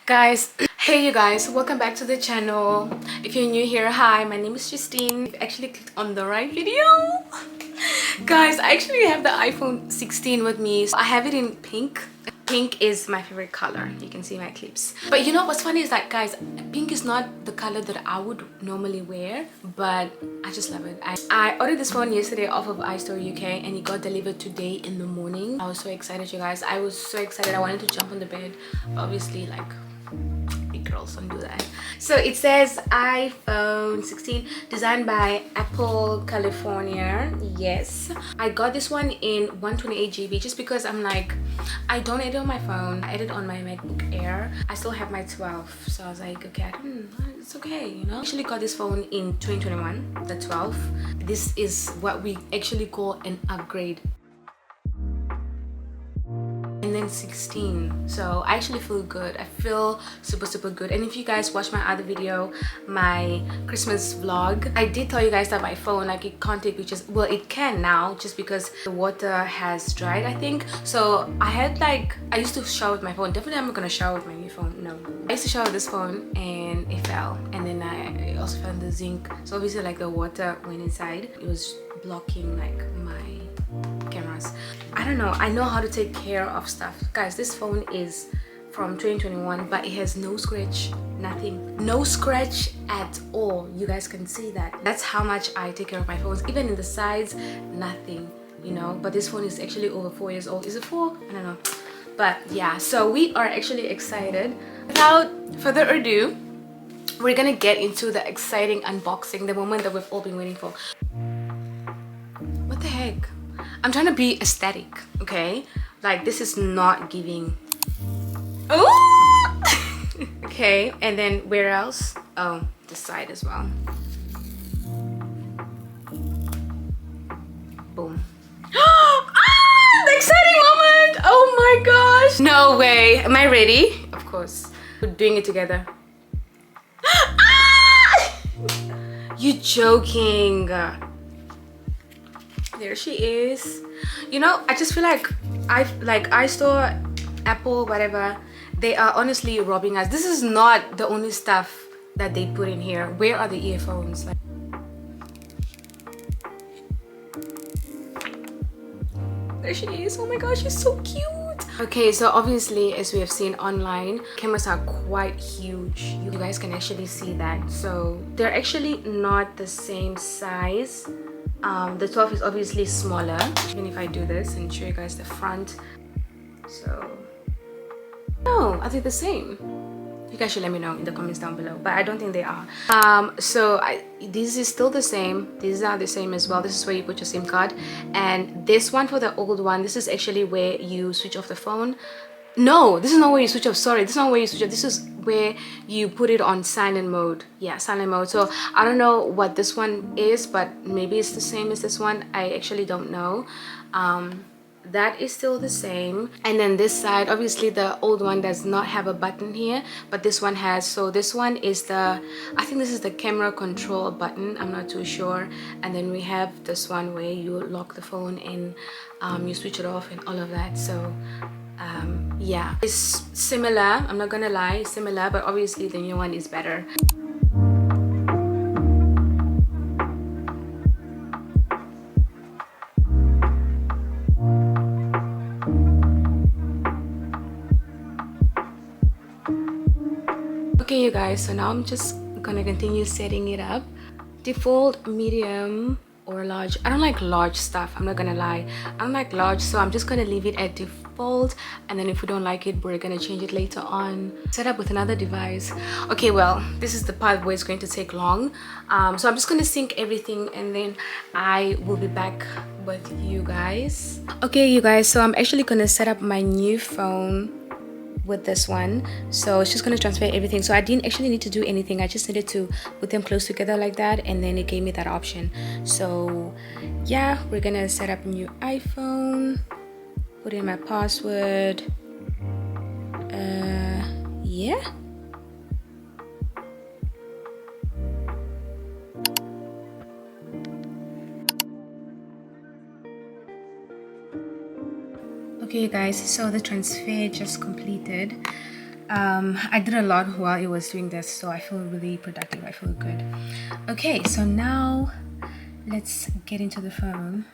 Guys, hey you guys, welcome back to the channel. If you're new here, hi, my name is Justine. You've actually clicked on the right video. Guys, I actually have the iPhone 16 with me. So I have it in pink. Pink is my favorite color. You can see my clips. But you know what's funny is that, guys, pink is not the color that I would normally wear, but I just love it. I ordered this phone yesterday off of iStore UK and it got delivered today in the morning. I was so excited, you guys. I was so excited. I wanted to jump on the bed. Obviously, like, girls don't do that. So it says iPhone 16 designed by Apple California. Yes, I got this one in 128 GB just because I'm like, I don't edit on my phone, I edit on my MacBook Air. I still have my 12, so I was like, okay, it's okay, you know. I actually got this phone in 2021, the 12. This is what we actually call an upgrade. And then 16, so I actually feel good. I feel super good. And if you guys watch my other video, my Christmas vlog, I did tell you guys that my phone, like, it can't take pictures. Well, it can now just because the water has dried, I think. So I had, like, I used to shower with my phone. Definitely I'm not gonna shower with my new phone, no. I used to shower with this phone and it fell, and then I also found the zinc, so obviously like the water went inside. It was blocking like my cameras. I don't know, I know how to take care of stuff, guys. This phone is from 2021, but it has no scratch, nothing, no scratch at all. You guys can see that. That's how much I take care of my phones. Even in the sides, nothing, you know. But this phone is actually over 4 years old. Is it 4? I don't know. But yeah, so we are actually excited. Without further ado, we're gonna get into the exciting unboxing, the moment that we've all been waiting for. What the heck? I'm trying to be aesthetic, okay? Like, this is not giving. Oh! Okay, and then where else? Oh, this side as well. Boom. Ah, the exciting moment! Oh my gosh! No way. Am I ready? Of course. We're doing it together. Ah! You joking? There she is. You know, I just feel like iStore, Apple, whatever, they are honestly robbing us. This is not the only stuff that they put in here. Where are the earphones? Like, there she is. Oh my gosh, she's so cute. Okay, so obviously, as we have seen online, cameras are quite huge. You guys can actually see that. So they're actually not the same size. The 12 is obviously smaller. Even if I do this and show you guys the front, so no, are they the same? You guys should let me know in the comments down below, but I don't think they are. This is still the same. These are the same as well. This is where you put your SIM card, and this one, for the old one, this is actually where you switch off the phone. No, this is not where you switch off. Sorry, this is not where you switch off. This is where you put it on silent mode. Yeah, silent mode. So I don't know what this one is, but maybe it's the same as this one. I actually don't know. That is still the same. And then this side, obviously the old one does not have a button here, but this one has. So this one is the, I think this is the camera control button, I'm not too sure. And then we have this one where you lock the phone and you switch it off and all of that. So yeah, it's similar, I'm not gonna lie, similar, but obviously the new one is better. Okay, you guys, so now I'm just gonna continue setting it up. Default, medium, or large. I don't like large stuff, I'm not gonna lie. I don't like large, so I'm just gonna leave it at default, and then if we don't like it, we're gonna change it later on. Set up with another device. Okay, well, this is the part where it's going to take long. So I'm just gonna sync everything and then I will be back with you guys. Okay, you guys, so I'm actually gonna set up my new phone with this one, so it's just going to transfer everything. So I didn't actually need to do anything, I just needed to put them close together like that, and then it gave me that option. So yeah, we're gonna set up a new iPhone, put in my password, yeah. Okay guys, so the transfer just completed. I did a lot while it was doing this, so I feel really productive. I feel good. Okay, so now let's get into the phone.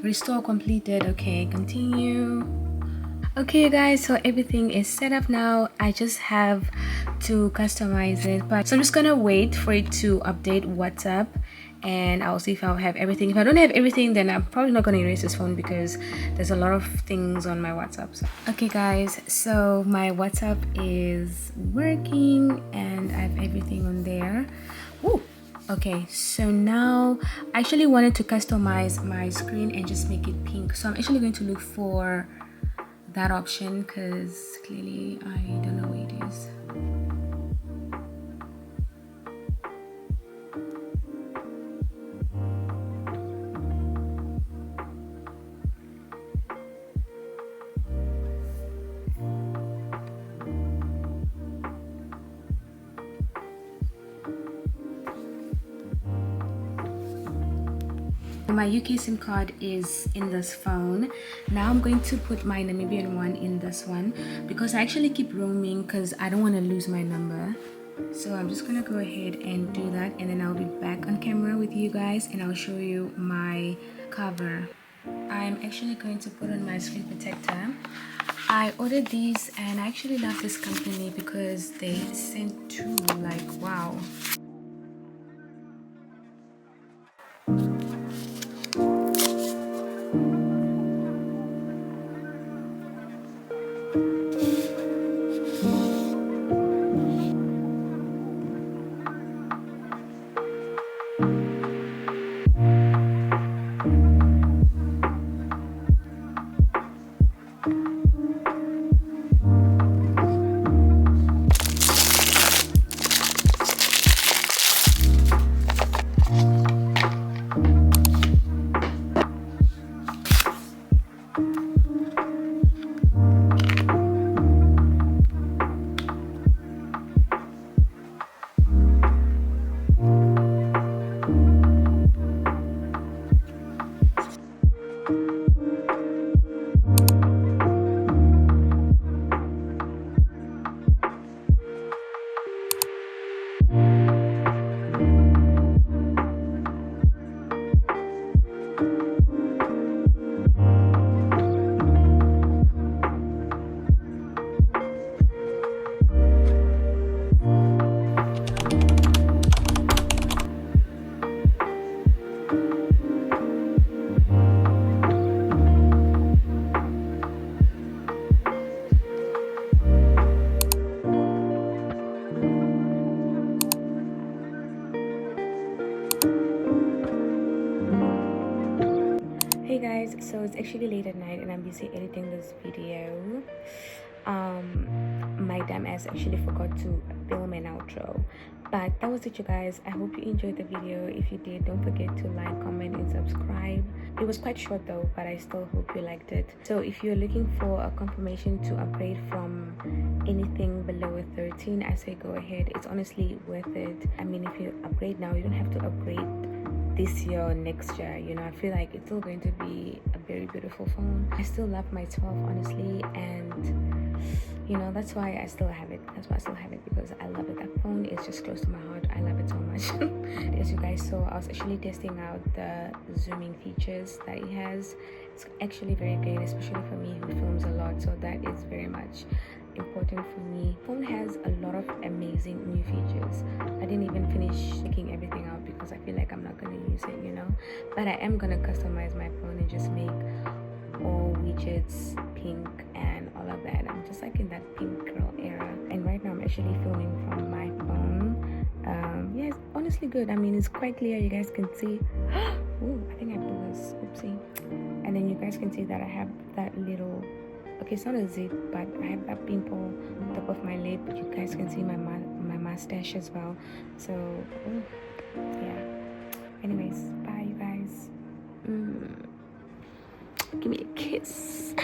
Restore completed. Okay, continue. Okay, you guys, so everything is set up now. I just have to customize it, but so I'm just gonna wait for it to update WhatsApp, and I'll see if I'll have everything. If I don't have everything, then I'm probably not gonna erase this phone because there's a lot of things on my WhatsApp. So. Okay guys, so my WhatsApp is working and I have everything on there. Ooh. Okay, so now I actually wanted to customize my screen and just make it pink, so I'm actually going to look for that option because clearly I don't know where it is. My UK SIM card is in this phone. Now I'm going to put my Namibian one in this one because I actually keep roaming because I don't want to lose my number. So I'm just gonna go ahead and do that, and then I'll be back on camera with you guys and I'll show you my cover. I'm actually going to put on my screen protector. I ordered these and I actually love this company because they sent two, like wow. Hey guys, so it's actually late at night and I'm busy editing this video. My dumb ass actually forgot to film an outro, but that was it, you guys. I hope you enjoyed the video. If you did, don't forget to like, comment and subscribe. It was quite short though, but I still hope you liked it. So if you're looking for a confirmation to upgrade from anything below a 13, I say go ahead. It's honestly worth it. I mean, if you upgrade now, you don't have to upgrade this year or next year. You know, I feel like it's still going to be a very beautiful phone. I still love my 12 honestly, and you know, that's why I still have it. Because I love it. That phone is just close to my heart. I love it so much. As you guys saw, I was actually testing out the zooming features that it has. It's actually very great, especially for me who films a lot, so that is very much important for me. Phone has a lot of amazing new features. I didn't even finish checking everything out because I feel like I'm not going to use it, you know, but I am going to customize my phone and just make all widgets pink and all of that. I'm just like in that pink girl era, and right now I'm actually filming from my phone. Yeah, it's honestly good. I mean, it's quite clear, you guys can see. Ooh, I think I blew this, oopsie. And then you guys can see that I have that little, okay, it's not a zit, but I have that pimple on top of my lip. You guys can see my mustache as well. So yeah, anyways, bye you guys. Give me a kiss.